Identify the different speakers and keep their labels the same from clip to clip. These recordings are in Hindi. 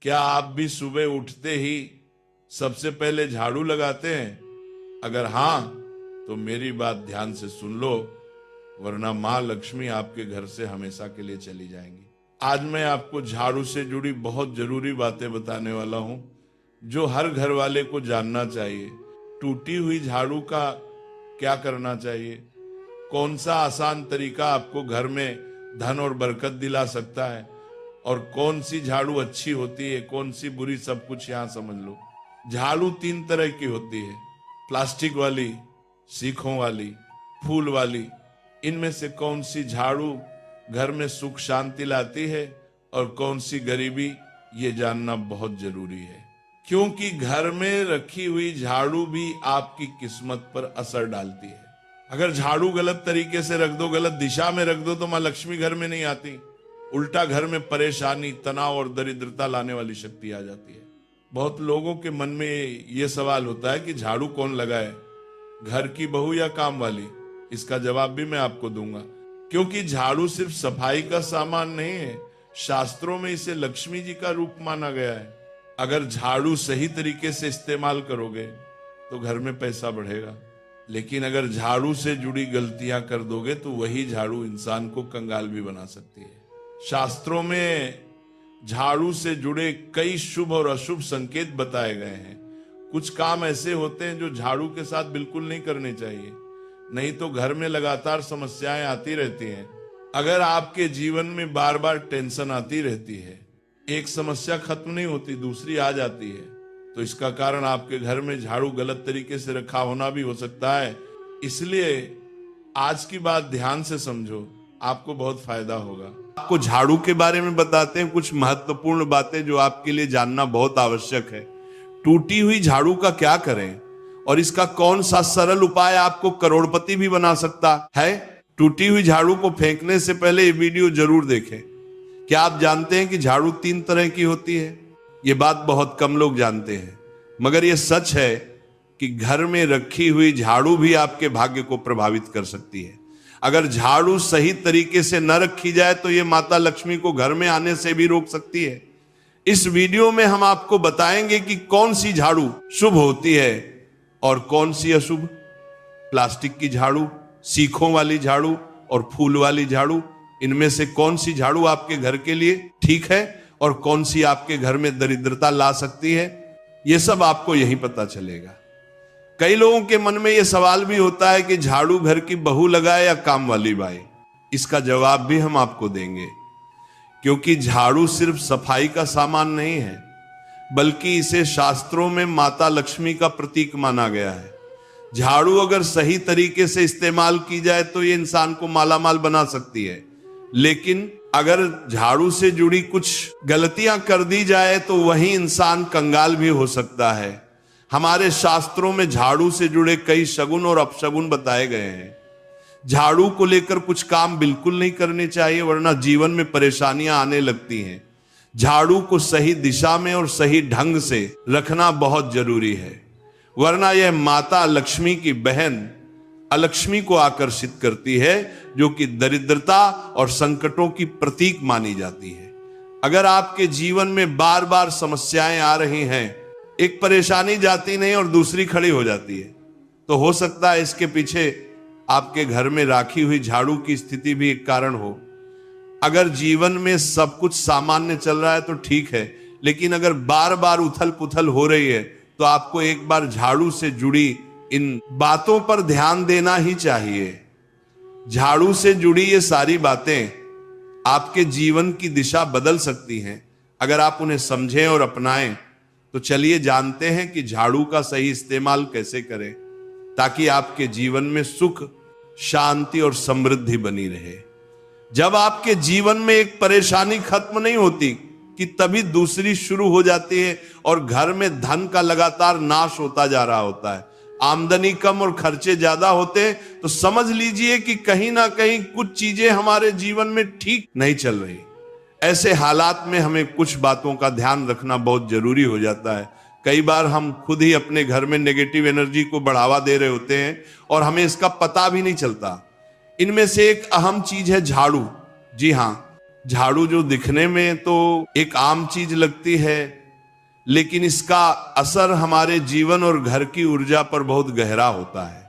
Speaker 1: क्या आप भी सुबह उठते ही सबसे पहले झाड़ू लगाते हैं? अगर हाँ, तो मेरी बात ध्यान से सुन लो, वरना माँ लक्ष्मी आपके घर से हमेशा के लिए चली जाएंगी। आज मैं आपको झाड़ू से जुड़ी बहुत जरूरी बातें बताने वाला हूं, जो हर घर वाले को जानना चाहिए। टूटी हुई झाड़ू का क्या करना चाहिए, कौन सा आसान तरीका आपको घर में धन और बरकत दिला सकता है, और कौन सी झाड़ू अच्छी होती है, कौन सी बुरी, सब कुछ यहां समझ लो। झाड़ू 3 तरह की होती है, प्लास्टिक वाली, सीखों वाली, फूल वाली। इनमें से कौन सी झाड़ू घर में सुख शांति लाती है और कौन सी गरीबी, ये जानना बहुत जरूरी है। क्योंकि घर में रखी हुई झाड़ू भी आपकी किस्मत पर असर डालती है। अगर झाड़ू गलत तरीके से रख दो, गलत दिशा में रख दो, तो माँ लक्ष्मी घर में नहीं आती, उल्टा घर में परेशानी, तनाव और दरिद्रता लाने वाली शक्ति आ जाती है। बहुत लोगों के मन में ये सवाल होता है कि झाड़ू कौन लगाए, घर की बहू या काम वाली? इसका जवाब भी मैं आपको दूंगा। क्योंकि झाड़ू सिर्फ सफाई का सामान नहीं है, शास्त्रों में इसे लक्ष्मी जी का रूप माना गया है। अगर झाड़ू सही तरीके से इस्तेमाल करोगे तो घर में पैसा बढ़ेगा, लेकिन अगर झाड़ू से जुड़ी गलतियां कर दोगे तो वही झाड़ू इंसान को कंगाल भी बना सकती है। शास्त्रों में झाड़ू से जुड़े कई शुभ और अशुभ संकेत बताए गए हैं। कुछ काम ऐसे होते हैं जो झाड़ू के साथ बिल्कुल नहीं करने चाहिए, नहीं तो घर में लगातार समस्याएं आती रहती हैं। अगर आपके जीवन में बार बार टेंशन आती रहती है, एक समस्या खत्म नहीं होती, दूसरी आ जाती है, तो इसका कारण आपके घर में झाड़ू गलत तरीके से रखा होना भी हो सकता है। इसलिए आज की बात ध्यान से समझो, आपको बहुत फायदा होगा। आपको झाड़ू के बारे में बताते हैं कुछ महत्वपूर्ण बातें जो आपके लिए जानना बहुत आवश्यक है। टूटी हुई झाड़ू का क्या करें और इसका कौन सा सरल उपाय आपको करोड़पति भी बना सकता है। टूटी हुई झाड़ू को फेंकने से पहले ये वीडियो जरूर देखें। क्या आप जानते हैं कि झाड़ू 3 तरह की होती है? ये बात बहुत कम लोग जानते हैं, मगर ये सच है कि घर में रखी हुई झाड़ू भी आपके भाग्य को प्रभावित कर सकती है। अगर झाड़ू सही तरीके से न रखी जाए तो ये माता लक्ष्मी को घर में आने से भी रोक सकती है। इस वीडियो में हम आपको बताएंगे कि कौन सी झाड़ू शुभ होती है और कौन सी अशुभ। प्लास्टिक की झाड़ू, सीखों वाली झाड़ू और फूल वाली झाड़ू, इनमें से कौन सी झाड़ू आपके घर के लिए ठीक है और कौन सी आपके घर में दरिद्रता ला सकती है, यह सब आपको यहीं पता चलेगा। कई लोगों के मन में यह सवाल भी होता है कि झाड़ू घर की बहू लगाए या काम वाली बाई। इसका जवाब भी हम आपको देंगे, क्योंकि झाड़ू सिर्फ सफाई का सामान नहीं है, बल्कि इसे शास्त्रों में माता लक्ष्मी का प्रतीक माना गया है। झाड़ू अगर सही तरीके से इस्तेमाल की जाए तो ये इंसान को मालामाल बना सकती है, लेकिन अगर झाड़ू से जुड़ी कुछ गलतियां कर दी जाए तो वही इंसान कंगाल भी हो सकता है। हमारे शास्त्रों में झाड़ू से जुड़े कई शगुन और अपशगुन बताए गए हैं। झाड़ू को लेकर कुछ काम बिल्कुल नहीं करने चाहिए, वरना जीवन में परेशानियां आने लगती हैं। झाड़ू को सही दिशा में और सही ढंग से रखना बहुत जरूरी है, वरना यह माता लक्ष्मी की बहन अलक्ष्मी को आकर्षित करती है, जो कि दरिद्रता और संकटों की प्रतीक मानी जाती है। अगर आपके जीवन में बार बार समस्याएं आ रही हैं, एक परेशानी जाती नहीं और दूसरी खड़ी हो जाती है, तो हो सकता है इसके पीछे आपके घर में राखी हुई झाड़ू की स्थिति भी एक कारण हो। अगर जीवन में सब कुछ सामान्य चल रहा है तो ठीक है, लेकिन अगर बार बार उथल पुथल हो रही है तो आपको एक बार झाड़ू से जुड़ी इन बातों पर ध्यान देना ही चाहिए। झाड़ू से जुड़ी ये सारी बातें आपके जीवन की दिशा बदल सकती हैं अगर आप उन्हें समझें और अपनाएं। तो चलिए जानते हैं कि झाड़ू का सही इस्तेमाल कैसे करें, ताकि आपके जीवन में सुख, शांति और समृद्धि बनी रहे। जब आपके जीवन में एक परेशानी खत्म नहीं होती कि तभी दूसरी शुरू हो जाती है और घर में धन का लगातार नाश होता जा रहा होता है। आमदनी कम और खर्चे ज्यादा होते हैं, तो समझ लीजिए कि कहीं ना कहीं कुछ चीजें हमारे जीवन में ठीक नहीं चल रही। ऐसे हालात में हमें कुछ बातों का ध्यान रखना बहुत जरूरी हो जाता है। कई बार हम खुद ही अपने घर में नेगेटिव एनर्जी को बढ़ावा दे रहे होते हैं और हमें इसका पता भी नहीं चलता। इनमें से एक अहम चीज है झाड़ू। जी हाँ, झाड़ू जो दिखने में तो एक आम चीज लगती है, लेकिन इसका असर हमारे जीवन और घर की ऊर्जा पर बहुत गहरा होता है।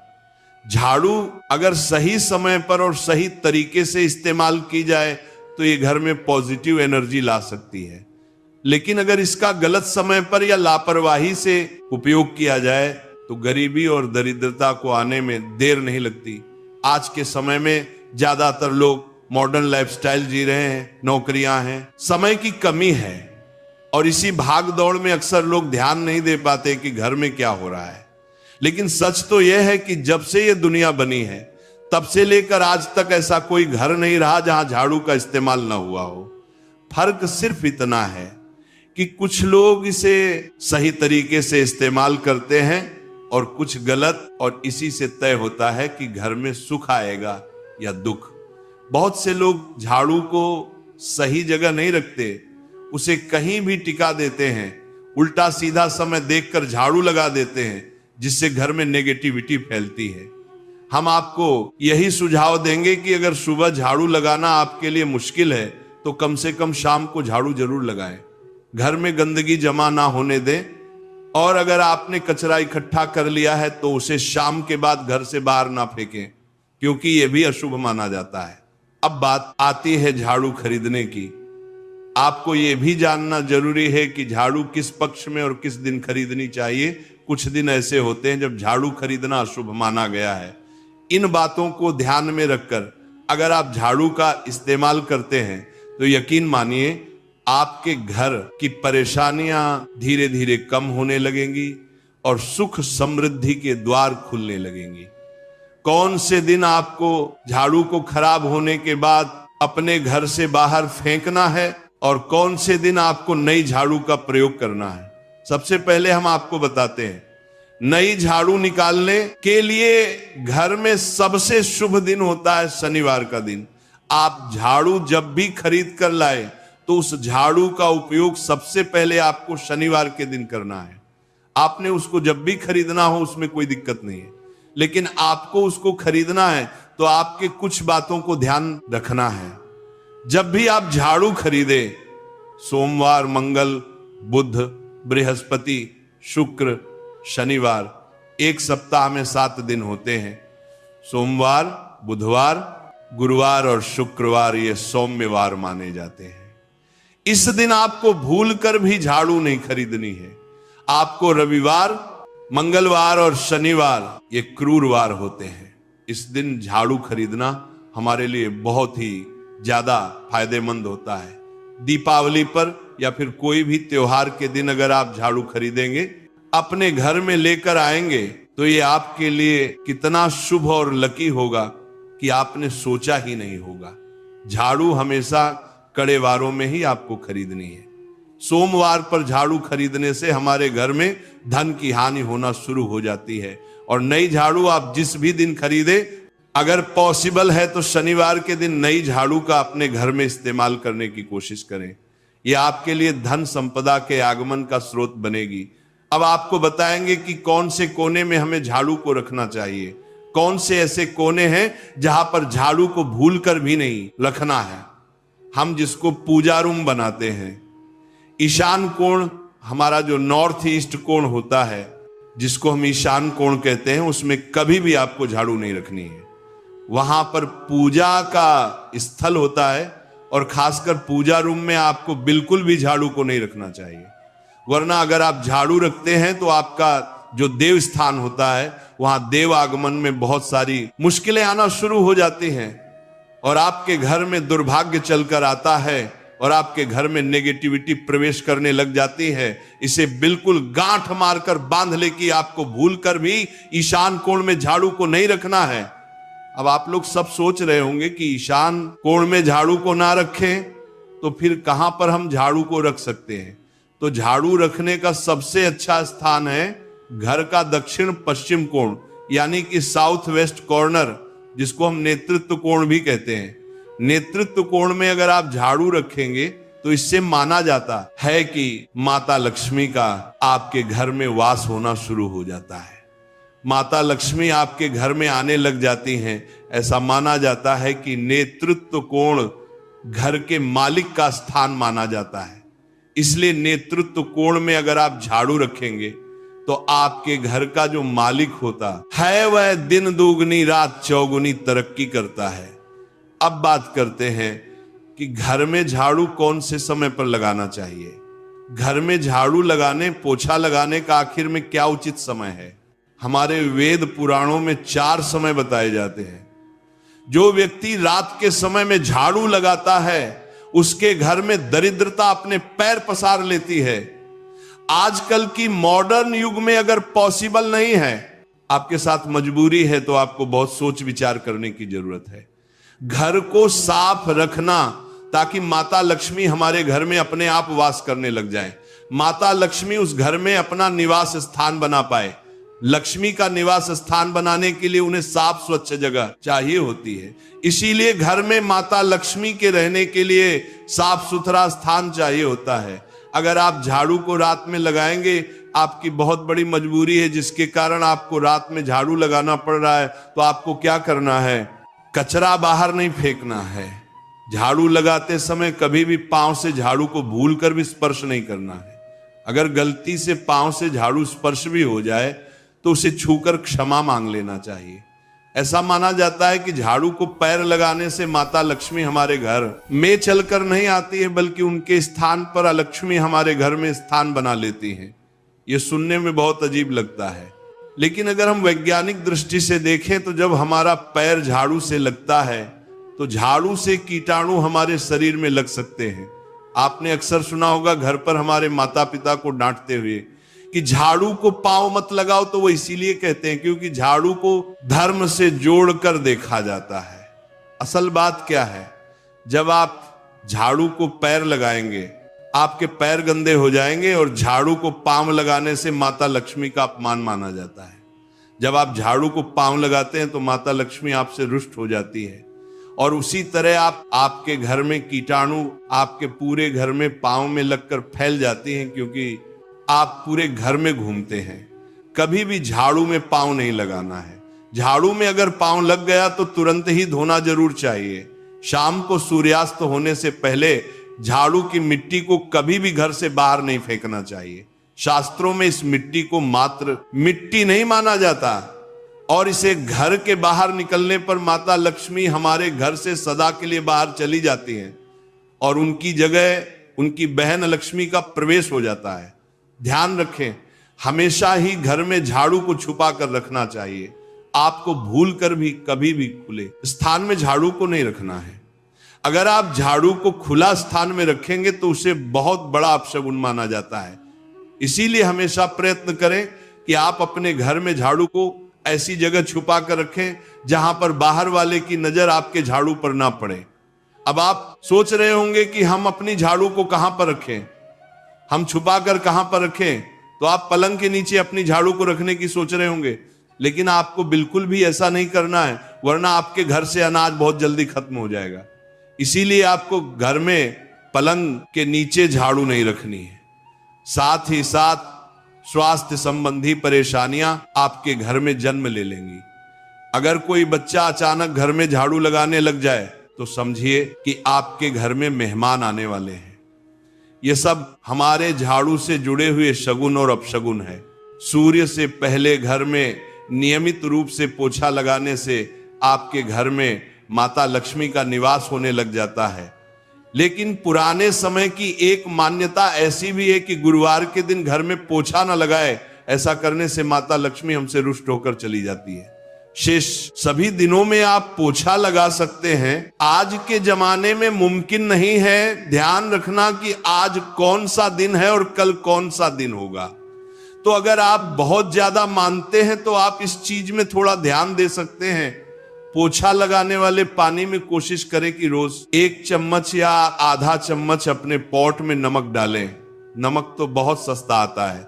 Speaker 1: झाड़ू अगर सही समय पर और सही तरीके से इस्तेमाल की जाए तो ये घर में पॉजिटिव एनर्जी ला सकती है, लेकिन अगर इसका गलत समय पर या लापरवाही से उपयोग किया जाए तो गरीबी और दरिद्रता को आने में देर नहीं लगती। आज के समय में ज्यादातर लोग मॉडर्न लाइफस्टाइल जी रहे हैं, नौकरियां हैं, समय की कमी है, और इसी भाग दौड़ में अक्सर लोग ध्यान नहीं दे पाते कि घर में क्या हो रहा है। लेकिन सच तो यह है कि जब से ये दुनिया बनी है तब से लेकर आज तक ऐसा कोई घर नहीं रहा जहां झाड़ू का इस्तेमाल ना हुआ हो। फर्क सिर्फ इतना है कि कुछ लोग इसे सही तरीके से इस्तेमाल करते हैं और कुछ गलत, और इसी से तय होता है कि घर में सुख आएगा या दुख। बहुत से लोग झाड़ू को सही जगह नहीं रखते, उसे कहीं भी टिका देते हैं, उल्टा सीधा समय देखकर झाड़ू लगा देते हैं, जिससे घर में नेगेटिविटी फैलती है। हम आपको यही सुझाव देंगे कि अगर सुबह झाड़ू लगाना आपके लिए मुश्किल है तो कम से कम शाम को झाड़ू जरूर लगाएं। घर में गंदगी जमा ना होने दें, और अगर आपने कचरा इकट्ठा कर लिया है तो उसे शाम के बाद घर से बाहर ना फेंकें, क्योंकि यह भी अशुभ माना जाता है। अब बात आती है झाड़ू खरीदने की। आपको यह भी जानना जरूरी है कि झाड़ू किस पक्ष में और किस दिन खरीदनी चाहिए। कुछ दिन ऐसे होते हैं जब झाड़ू खरीदना अशुभ माना गया है। इन बातों को ध्यान में रखकर अगर आप झाड़ू का इस्तेमाल करते हैं तो यकीन मानिए आपके घर की परेशानियां धीरे धीरे कम होने लगेंगी और सुख समृद्धि के द्वार खुलने लगेंगी। कौन से दिन आपको झाड़ू को खराब होने के बाद अपने घर से बाहर फेंकना है और कौन से दिन आपको नई झाड़ू का प्रयोग करना है, सबसे पहले हम आपको बताते हैं। नई झाड़ू निकालने के लिए घर में सबसे शुभ दिन होता है शनिवार का दिन। आप झाड़ू जब भी खरीद कर लाए तो उस झाड़ू का उपयोग सबसे पहले आपको शनिवार के दिन करना है। आपने उसको जब भी खरीदना हो उसमें कोई दिक्कत नहीं है, लेकिन आपको उसको खरीदना है तो आपके कुछ बातों को ध्यान रखना है। जब भी आप झाड़ू खरीदे, सोमवार, मंगल, बुध, बृहस्पति, शुक्र, शनिवार, एक सप्ताह में 7 दिन होते हैं। सोमवार, बुधवार, गुरुवार और शुक्रवार ये सौम्यवार माने जाते हैं। इस दिन आपको भूलकर भी झाड़ू नहीं खरीदनी है। आपको रविवार, मंगलवार और शनिवार ये क्रूरवार होते हैं। इस दिन झाड़ू खरीदना हमारे लिए बहुत ही ज्यादा फायदेमंद होता है। दीपावली पर या फिर कोई भी त्योहार के दिन अगर आप झाड़ू खरीदेंगे, अपने घर में लेकर आएंगे तो ये आपके लिए कितना शुभ और लकी होगा कि आपने सोचा ही नहीं होगा। झाड़ू हमेशा कड़े वारों में ही आपको खरीदनी है। सोमवार पर झाड़ू खरीदने से हमारे घर में धन की हानि होना शुरू हो जाती है। और नई झाड़ू आप जिस भी दिन खरीदे, अगर पॉसिबल है तो शनिवार के दिन नई झाड़ू का अपने घर में इस्तेमाल करने की कोशिश करें। यह आपके लिए धन संपदा के आगमन का स्रोत बनेगी। अब आपको बताएंगे कि कौन से कोने में हमें झाड़ू को रखना चाहिए, कौन से ऐसे कोने हैं जहां पर झाड़ू को भूलकर भी नहीं रखना है। हम जिसको पूजा रूम बनाते हैं, ईशान कोण हमारा जो नॉर्थ ईस्ट कोण होता है, जिसको हम ईशान कोण कहते हैं, उसमें कभी भी आपको झाड़ू नहीं रखनी है। वहां पर पूजा का स्थल होता है और खासकर पूजा रूम में आपको बिल्कुल भी झाड़ू को नहीं रखना चाहिए। वरना अगर आप झाड़ू रखते हैं तो आपका जो देव स्थान होता है वहां देव आगमन में बहुत सारी मुश्किलें आना शुरू हो जाती हैं और आपके घर में दुर्भाग्य चलकर आता है और आपके घर में नेगेटिविटी प्रवेश करने लग जाती है। इसे बिल्कुल गांठ मारकर बांध ले कि आपको भूलकर भी ईशान कोण में झाड़ू को नहीं रखना है। अब आप लोग सब सोच रहे होंगे कि ईशान कोण में झाड़ू को ना रखें तो फिर कहां पर हम झाड़ू को रख सकते हैं। तो झाड़ू रखने का सबसे अच्छा स्थान है घर का दक्षिण पश्चिम कोण, यानी कि साउथ वेस्ट कॉर्नर, जिसको हम नेतृत्व कोण भी कहते हैं। नेतृत्व कोण में अगर आप झाड़ू रखेंगे तो इससे माना जाता है कि माता लक्ष्मी का आपके घर में वास होना शुरू हो जाता है। माता लक्ष्मी आपके घर में आने लग जाती हैं। ऐसा माना जाता है कि नेतृत्व कोण घर के मालिक का स्थान माना जाता है। इसलिए नेतृत्व कोण में अगर आप झाड़ू रखेंगे तो आपके घर का जो मालिक होता है वह दिन दुगनी रात चौगुनी तरक्की करता है। अब बात करते हैं कि घर में झाड़ू कौन से समय पर लगाना चाहिए। घर में झाड़ू लगाने, पोछा लगाने का आखिर में क्या उचित समय है। हमारे वेद पुराणों में 4 समय बताए जाते हैं। जो व्यक्ति रात के समय में झाड़ू लगाता है उसके घर में दरिद्रता अपने पैर पसार लेती है। आजकल की मॉडर्न युग में अगर पॉसिबल नहीं है, आपके साथ मजबूरी है, तो आपको बहुत सोच विचार करने की जरूरत है। घर को साफ रखना ताकि माता लक्ष्मी हमारे घर में अपने आप वास करने लग जाएं। माता लक्ष्मी उस घर में अपना निवास स्थान बना पाए। लक्ष्मी का निवास स्थान बनाने के लिए उन्हें साफ स्वच्छ जगह चाहिए होती है। इसीलिए घर में माता लक्ष्मी के रहने के लिए साफ सुथरा स्थान चाहिए होता है। अगर आप झाड़ू को रात में लगाएंगे, आपकी बहुत बड़ी मजबूरी है जिसके कारण आपको रात में झाड़ू लगाना पड़ रहा है, तो आपको क्या करना है? कचरा बाहर नहीं फेंकना है। झाड़ू लगाते समय कभी भी पांव से झाड़ू को भूलकर भी स्पर्श नहीं करना है। अगर गलती से पांव से झाड़ू स्पर्श भी हो जाए तो उसे छूकर क्षमा मांग लेना चाहिए। ऐसा माना जाता है कि झाड़ू को पैर लगाने से माता लक्ष्मी हमारे घर में चलकर नहीं आती है, बल्कि उनके स्थान पर लक्ष्मी हमारे घर में स्थान बना लेती है। यह सुनने में बहुत अजीब लगता है, लेकिन अगर हम वैज्ञानिक दृष्टि से देखें तो जब हमारा पैर झाड़ू से लगता है तो झाड़ू से कीटाणु हमारे शरीर में लग सकते हैं। आपने अक्सर सुना होगा घर पर हमारे माता पिता को डांटते हुए कि झाड़ू को पांव मत लगाओ, तो वो इसीलिए कहते हैं क्योंकि झाड़ू को धर्म से जोड़कर देखा जाता है। असल बात क्या है? जब आप झाड़ू को पैर लगाएंगे, आपके पैर गंदे हो जाएंगे, और झाड़ू को पांव लगाने से माता लक्ष्मी का अपमान माना जाता है। जब आप झाड़ू को पांव लगाते हैं तो माता लक्ष्मी आपसे रुष्ट हो जाती है, और उसी तरह आपके घर में कीटाणु आपके पूरे घर में पांव में लगकर फैल जाती हैं, क्योंकि आप पूरे घर में घूमते हैं। कभी भी झाड़ू में पांव नहीं लगाना है। झाड़ू में अगर पांव लग गया तो तुरंत ही धोना जरूर चाहिए। शाम को सूर्यास्त होने से पहले झाड़ू की मिट्टी को कभी भी घर से बाहर नहीं फेंकना चाहिए। शास्त्रों में इस मिट्टी को मात्र मिट्टी नहीं माना जाता, और इसे घर के बाहर निकलने पर माता लक्ष्मी हमारे घर से सदा के लिए बाहर चली जाती हैं और उनकी जगह उनकी बहन लक्ष्मी का प्रवेश हो जाता है। ध्यान रखें, हमेशा ही घर में झाड़ू को छुपा कर रखना चाहिए। आपको भूल कर भी कभी भी खुले स्थान में झाड़ू को नहीं रखना है। अगर आप झाड़ू को खुला स्थान में रखेंगे तो उसे बहुत बड़ा अपशगुन माना जाता है। इसीलिए हमेशा प्रयत्न करें कि आप अपने घर में झाड़ू को ऐसी जगह छुपा कर रखें जहां पर बाहर वाले की नजर आपके झाड़ू पर ना पड़े। अब आप सोच रहे होंगे कि हम अपनी झाड़ू को कहां पर रखें, हम छुपा कर कहां पर रखें? तो आप पलंग के नीचे अपनी झाड़ू को रखने की सोच रहे होंगे, लेकिन आपको बिल्कुल भी ऐसा नहीं करना है, वरना आपके घर से अनाज बहुत जल्दी खत्म हो जाएगा। इसीलिए आपको घर में पलंग के नीचे झाड़ू नहीं रखनी है। साथ ही साथ स्वास्थ्य संबंधी परेशानियां आपके घर में जन्म ले लेंगी। अगर कोई बच्चा अचानक घर में झाड़ू लगाने लग जाए तो समझिए कि आपके घर में मेहमान आने वाले हैं। ये सब हमारे झाड़ू से जुड़े हुए शगुन और अपशगुन है। सूर्य से पहले घर में नियमित रूप से पोछा लगाने से आपके घर में माता लक्ष्मी का निवास होने लग जाता है। लेकिन पुराने समय की एक मान्यता ऐसी भी है कि गुरुवार के दिन घर में पोछा न लगाए, ऐसा करने से माता लक्ष्मी हमसे रुष्ट होकर चली जाती है। शेष सभी दिनों में आप पोछा लगा सकते हैं। आज के जमाने में मुमकिन नहीं है। ध्यान रखना कि आज कौन सा दिन है और कल कौन सा दिन होगा। तो अगर आप बहुत ज्यादा मानते हैं तो आप इस चीज में थोड़ा ध्यान दे सकते हैं। पोछा लगाने वाले पानी में कोशिश करें कि रोज 1 चम्मच या आधा चम्मच अपने पॉट में नमक डालें। नमक तो बहुत सस्ता आता है।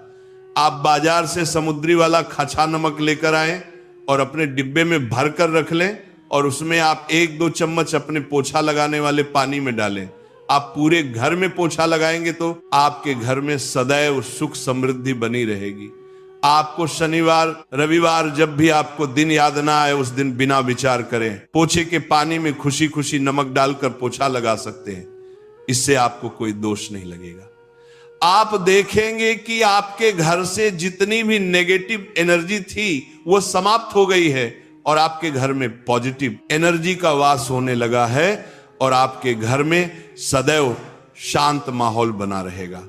Speaker 1: आप बाजार से समुद्री वाला खचा नमक लेकर आए और अपने डिब्बे में भर कर रख लें, और उसमें आप 1-2 चम्मच अपने पोछा लगाने वाले पानी में डालें। आप पूरे घर में पोछा लगाएंगे तो आपके घर में सदैव सुख समृद्धि बनी रहेगी। आपको शनिवार रविवार जब भी आपको दिन याद ना आए उस दिन बिना विचार करें पोछे के पानी में खुशी खुशी नमक डालकर पोछा लगा सकते हैं। इससे आपको कोई दोष नहीं लगेगा। आप देखेंगे कि आपके घर से जितनी भी नेगेटिव एनर्जी थी वो समाप्त हो गई है और आपके घर में पॉजिटिव एनर्जी का वास होने लगा है और आपके घर में सदैव शांत माहौल बना रहेगा।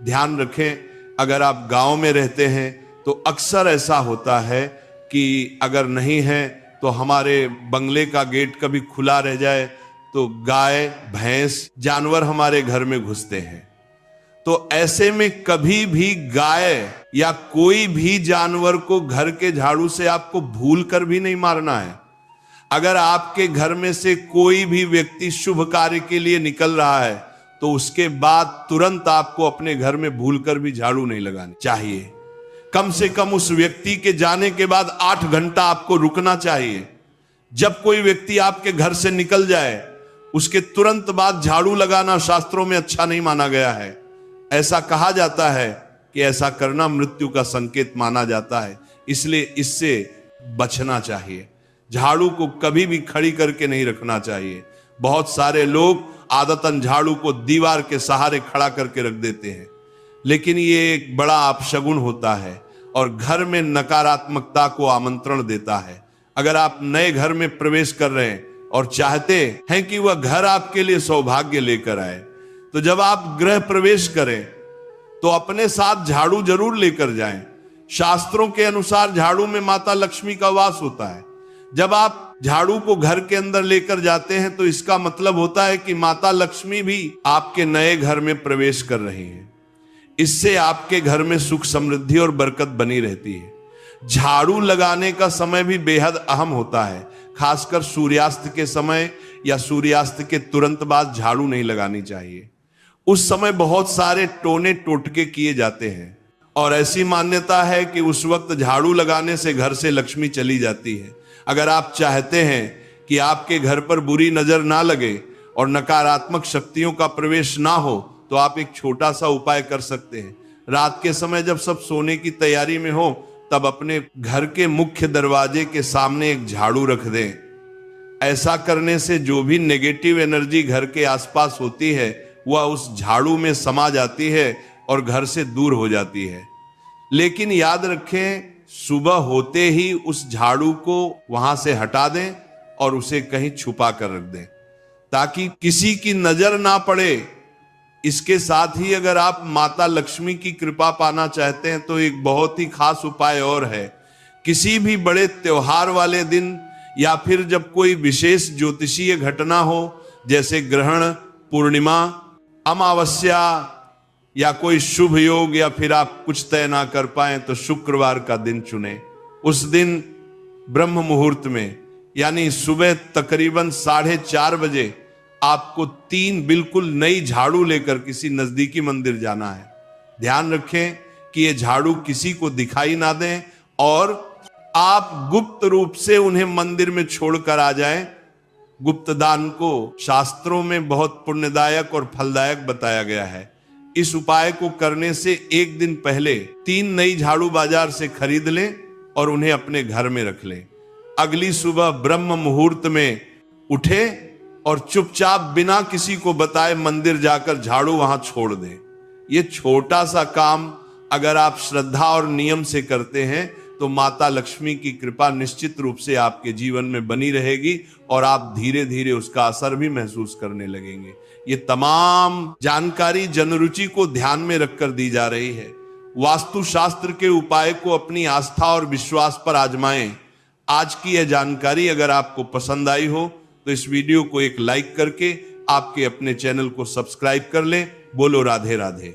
Speaker 1: ध्यान रखें, अगर आप गांव में रहते हैं तो अक्सर ऐसा होता है कि अगर नहीं है तो हमारे बंगले का गेट कभी खुला रह जाए तो गाय भैंस जानवर हमारे घर में घुसते हैं। तो ऐसे में कभी भी गाय या कोई भी जानवर को घर के झाड़ू से आपको भूल कर भी नहीं मारना है। अगर आपके घर में से कोई भी व्यक्ति शुभ कार्य के लिए निकल रहा है तो उसके बाद तुरंत आपको अपने घर में भूलकर भी झाड़ू नहीं लगानी चाहिए। कम से कम उस व्यक्ति के जाने के बाद 8 घंटा आपको रुकना चाहिए। जब कोई व्यक्ति आपके घर से निकल जाए उसके तुरंत बाद झाड़ू लगाना शास्त्रों में अच्छा नहीं माना गया है। ऐसा कहा जाता है कि ऐसा करना मृत्यु का संकेत माना जाता है, इसलिए इससे बचना चाहिए। झाड़ू को कभी भी खड़ी करके नहीं रखना चाहिए। बहुत सारे लोग आदतन झाड़ू को दीवार के सहारे खड़ा करके रख देते हैं, लेकिन ये एक बड़ा अपशगुन होता है और घर में नकारात्मकता को आमंत्रण देता है। अगर आप नए घर में प्रवेश कर रहे हैं और चाहते हैं कि वह घर आपके लिए सौभाग्य लेकर आए, तो जब आप गृह प्रवेश करें तो अपने साथ झाड़ू जरूर लेकर जाएं। शास्त्रों के अनुसार झाड़ू में माता लक्ष्मी का वास होता है। जब आप झाड़ू को घर के अंदर लेकर जाते हैं तो इसका मतलब होता है कि माता लक्ष्मी भी आपके नए घर में प्रवेश कर रही हैं। इससे आपके घर में सुख समृद्धि और बरकत बनी रहती है। झाड़ू लगाने का समय भी बेहद अहम होता है। खासकर सूर्यास्त के समय या सूर्यास्त के तुरंत बाद झाड़ू नहीं लगानी चाहिए। उस समय बहुत सारे टोने टोटके किए जाते हैं और ऐसी मान्यता है कि उस वक्त झाड़ू लगाने से घर से लक्ष्मी चली जाती है। अगर आप चाहते हैं कि आपके घर पर बुरी नजर ना लगे और नकारात्मक शक्तियों का प्रवेश ना हो तो आप एक छोटा सा उपाय कर सकते हैं। रात के समय जब सब सोने की तैयारी में हो तब अपने घर के मुख्य दरवाजे के सामने एक झाड़ू रख दें। ऐसा करने से जो भी नेगेटिव एनर्जी घर के आसपास होती है वह उस झाड़ू में समा जाती है और घर से दूर हो जाती है। लेकिन याद रखें, सुबह होते ही उस झाड़ू को वहां से हटा दें और उसे कहीं छुपा कर रख दें ताकि किसी की नजर ना पड़े। इसके साथ ही अगर आप माता लक्ष्मी की कृपा पाना चाहते हैं तो एक बहुत ही खास उपाय और है। किसी भी बड़े त्योहार वाले दिन या फिर जब कोई विशेष ज्योतिषीय घटना हो, जैसे ग्रहण, पूर्णिमा, अमावस्या या कोई शुभ योग, या फिर आप कुछ तय ना कर पाए तो शुक्रवार का दिन चुने। उस दिन ब्रह्म मुहूर्त में यानी सुबह तकरीबन 4:30 बजे आपको 3 बिल्कुल नई झाड़ू लेकर किसी नजदीकी मंदिर जाना है। ध्यान रखें कि ये झाड़ू किसी को दिखाई ना दें और आप गुप्त रूप से उन्हें मंदिर में छोड़कर आ जाएं। गुप्त दान को शास्त्रों में बहुत पुण्यदायक और फलदायक बताया गया है। इस उपाय को करने से एक दिन पहले 3 नई झाड़ू बाजार से खरीद लें और उन्हें अपने घर में रख लें। अगली सुबह ब्रह्म मुहूर्त में उठे और चुपचाप बिना किसी को बताए मंदिर जाकर झाड़ू वहां छोड़ दें। ये छोटा सा काम अगर आप श्रद्धा और नियम से करते हैं तो माता लक्ष्मी की कृपा निश्चित रूप से आपके जीवन में बनी रहेगी और आप धीरे धीरे उसका असर भी महसूस करने लगेंगे। ये तमाम जानकारी जनरुचि को ध्यान में रखकर दी जा रही है। वास्तु शास्त्र के उपाय को अपनी आस्था और विश्वास पर आजमाएं। आज की यह जानकारी अगर आपको पसंद आई हो तो इस वीडियो को एक लाइक करके आपके अपने चैनल को सब्सक्राइब कर लें। बोलो राधे राधे।